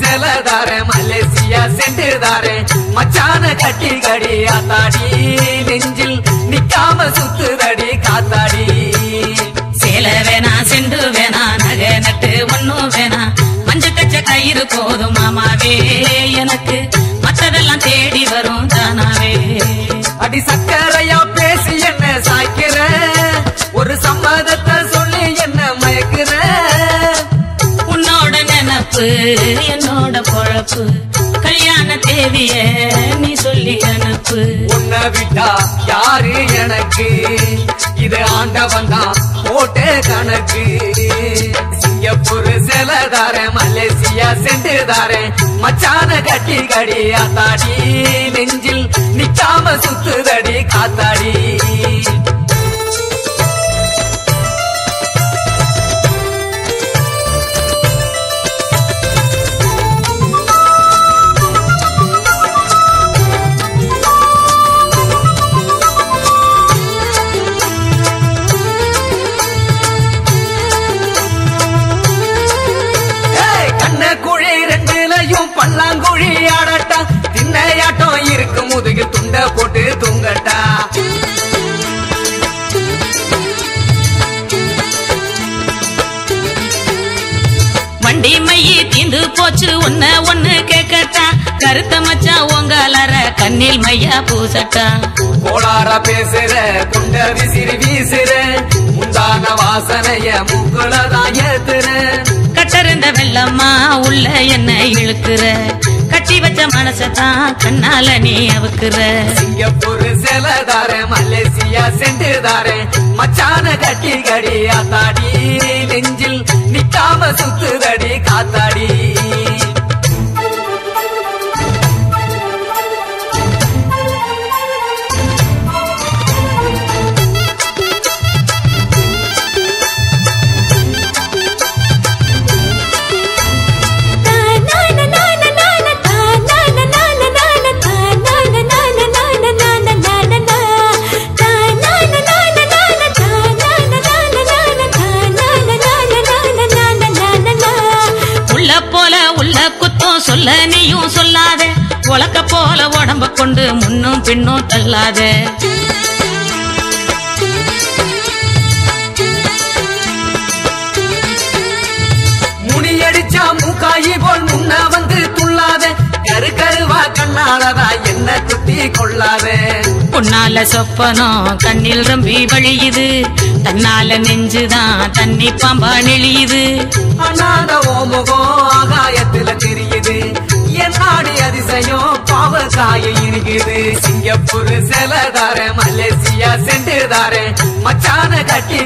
செலதார Malaysia சென்றுதார மச்சான கட்டி கடி ஆத்தாடி நெஞ்சில் நிக்காம சுத்துதடி காத்தாடி சேல வேணா செண்டு வேணா நகை நட்டு ஒண்ணும் வேணா மஞ்ச கச்ச கயிறு போதும் மாமாவே எனக்கு மற்றதெல்லாம் தேடி வரும் தானாவே அடி சக்கரையா பேசி என்ன சாய்க்கிற ஒரு சம்மதத்தை சொல்லி என்ன மயக்குற உன்னோட நினப்பு என்னோட பொழப்பு கல்யாண தேதிய நீ சொல்லி அனுப்பு உன்னை விட்டா யாரு எனக்கு இது ஆண்டவன் தான் போட்ட கணக்கு சிங்கப்பூர் செலதார மலேசியா சென்றுதார மச்சான கட்டி கடி ஆத்தாடி நெஞ்சில் நிக்காம சுத்துதடி காத்தாடி பல்லாங்குழி ஆடட்டா திண்ணையாட்டம் இருக்கு முதுகில் துண்ட போட்டு தூங்கட்டா வண்டி மையி தீந்து போச்சு ஒன்னு கேட்கட்டா கருத்த மச்சா உங்களார கண்ணில் மையா பூசட்டா கோளார பேசுற குண்ட விசிறி வீசுற முந்தான வாசனைய மூக்குலதான் ஏத்துற கட்டறிந்த வெள்ளம்மா உள்ள என்ன இழுக்குற கட்டி வச்ச மனசத்தான் கண்ணால நீ அவுக்குற சிங்கப்பூர் செலதார மலேசியா சென்றுதார மச்சான கட்டி கடி ஆத்தாடி நெஞ்சில் நிக்காம சுத்துதடி காத்தாடி சொல்ல நீயும் சொல்லாத உலக்க போல உடம்ப கொண்டு முன்னும் பின்னும் தள்ளாத முனியடிச்சா மூக்காயி போல் முன்ன வந்து துள்ளாத கரு கருவா கண்ணாலதா என்ன குத்தி கொள்ளாத பொன்னால சொப்பனம் கண்ணில் ரம்பி வழியுது தன்னால நெஞ்சுதான் தண்ணி பாம்பா நெளியுது அண்ணாத ஓமுகம் ஆகாயத்துல தெரியுது என்னாடி அதிசயம் பாவக்காய இருக்குது சிங்கப்பூர் செலதார மலேசியா சென்றுதார மச்சான கட்டி